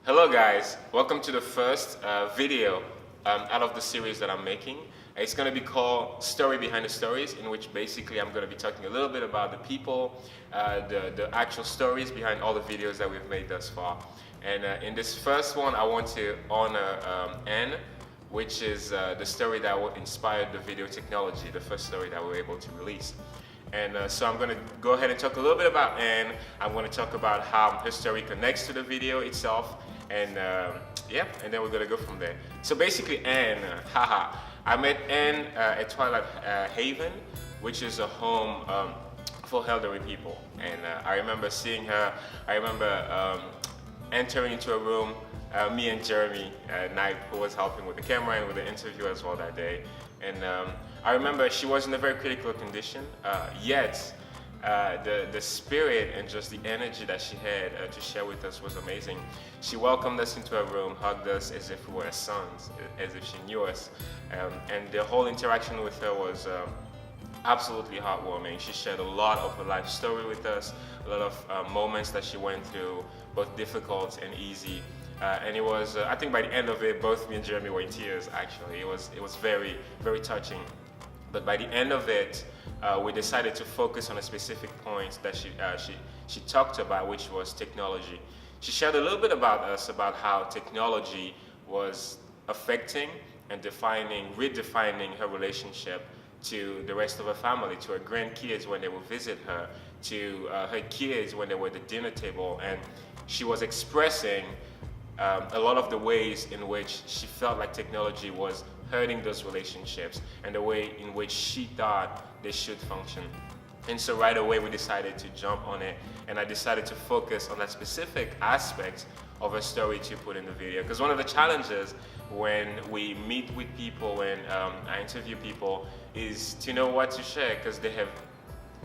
Hello guys, welcome to the first video out of the series that I'm making. It's going to be called Story Behind the Stories, in which basically I'm going to be talking a little bit about the people, the actual stories behind all the videos that we've made thus far. And in this first one, I want to honor Anne, which is the story that inspired the video technology, the first story that we were able to release. And so I'm going to go ahead and talk a little bit about Anne. I'm going to talk about how her story connects to the video itself. And yeah, and then we're going to go from there. So basically Anne, I met Anne at Twilight Haven, which is a home for elderly people. And I remember seeing her, I remember entering into a room, me and Jeremy Neiip, who was helping with the camera and with the interview as well that day. And I remember she was in a very critical condition, yet the spirit and just the energy that she had to share with us was amazing. She welcomed us into her room, hugged us as if we were her sons, as if she knew us. And the whole interaction with her was absolutely heartwarming. She shared a lot of her life story with us, a lot of moments that she went through, both difficult and easy. And it was, I think by the end of it, both me and Jeremy were in tears actually. It was very, very touching. But by the end of it, we decided to focus on a specific point that she talked about, which was technology. She shared a little bit about us, about how technology was affecting and redefining her relationship to the rest of her family, to her grandkids when they would visit her, to her kids when they were at the dinner table. And she was expressing a lot of the ways in which she felt like technology was hurting those relationships and the way in which she thought they should function. And so right away we decided to jump on it, and I decided to focus on that specific aspect of her story to put in the video. Because one of the challenges when we meet with people, when I interview people, is to know what to share, because they have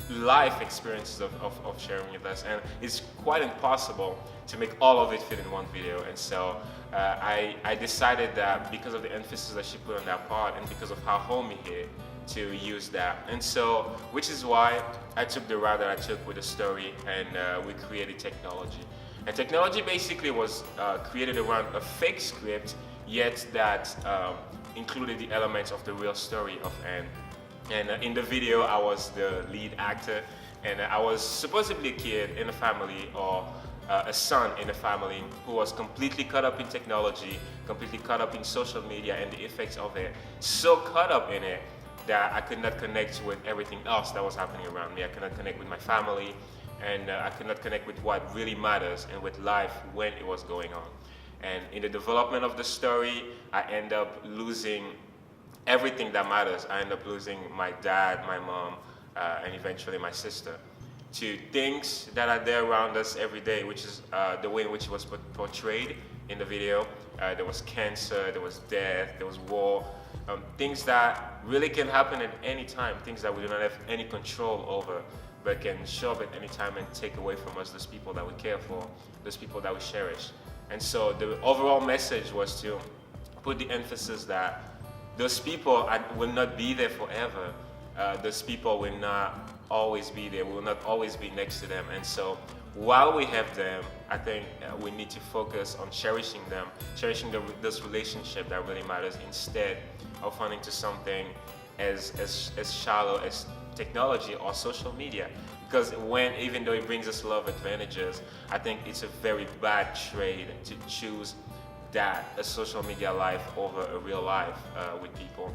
life experiences of sharing with us, and it's quite impossible to make all of it fit in one video. And so I decided that because of the emphasis that she put on that part and because of how homey here, to use that. And so, which is why I took the route that I took with the story, and we created technology. And technology basically was created around a fake script, yet that included the elements of the real story of Anne. And in the video, I was the lead actor, and I was supposedly a kid in a family, or a son in a family, who was completely caught up in technology, completely caught up in social media and the effects of it, so caught up in it that I could not connect with everything else that was happening around me. I could not connect with my family, and I could not connect with what really matters and with life when it was going on. And in the development of the story, I end up losing everything that matters. I end up losing my dad, my mom, and eventually my sister, to things that are there around us every day, which is the way in which it was portrayed in the video. There was cancer, there was death, there was war, things that really can happen at any time, things that we do not have any control over, but can show up at any time and take away from us those people that we care for, those people that we cherish. And so the overall message was to put the emphasis that those people will not be there forever. Those people will not always be there. We will not always be next to them. And so while we have them, I think we need to focus on cherishing them, cherishing this relationship that really matters, instead of running to something as shallow as technology or social media. Because even though it brings us a lot of advantages, I think it's a very bad trade to choose a social media life over a real life with people.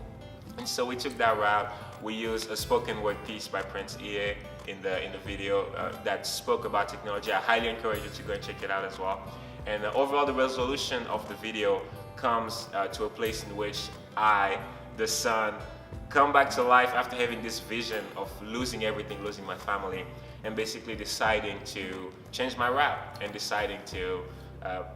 And so we took that route. We used a spoken word piece by Prince EA in the video that spoke about technology. I highly encourage you to go and check it out as well. And overall, the resolution of the video comes to a place in which I, the son, come back to life after having this vision of losing everything, losing my family, and basically deciding to change my route and deciding to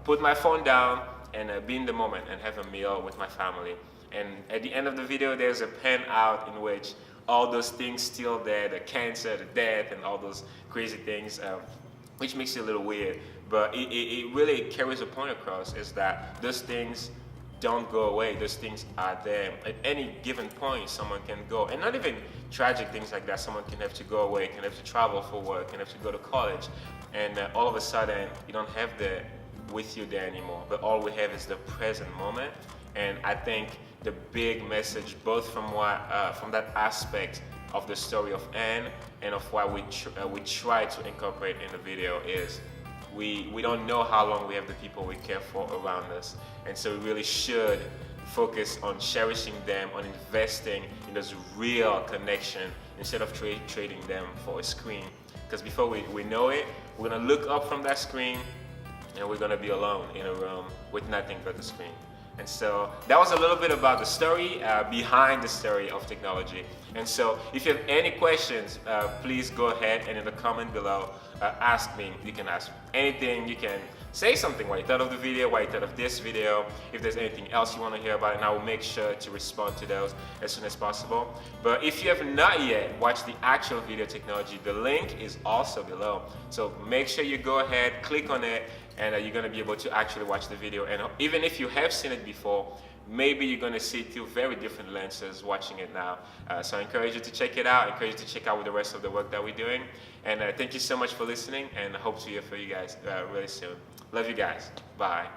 put my phone down and be in the moment and have a meal with my family. And at the end of the video, there's a pan out in which all those things still there, the cancer, the death, and all those crazy things, which makes it a little weird. But it really carries a point across, is that those things don't go away. Those things are there. At any given point, someone can go. And not even tragic things like that. Someone can have to go away, can have to travel for work, can have to go to college. And all of a sudden, you don't have with you there anymore, but all we have is the present moment. And I think the big message, both from that aspect of the story of Anne and of what we try to incorporate in the video, is we don't know how long we have the people we care for around us, and so we really should focus on cherishing them, on investing in this real connection instead of trading them for a screen. Because before we know it, we're gonna look up from that screen and we're gonna be alone in a room with nothing but the screen. And so that was a little bit about the story behind the story of technology. And so if you have any questions, please go ahead and in the comment below, ask me. You can ask anything. You can say something, what you thought of the video, what you thought of this video, if there's anything else you want to hear about, and I will make sure to respond to those as soon as possible. But if you have not yet watched the actual video technology, the link is also below. So make sure you go ahead, click on it, and you're going to be able to actually watch the video. And even if you have seen it before, maybe you're going to see it through very different lenses watching it now. So I encourage you to check it out. I encourage you to check out the rest of the work that we're doing. And thank you so much for listening, and I hope to hear from you guys really soon. Love you guys. Bye.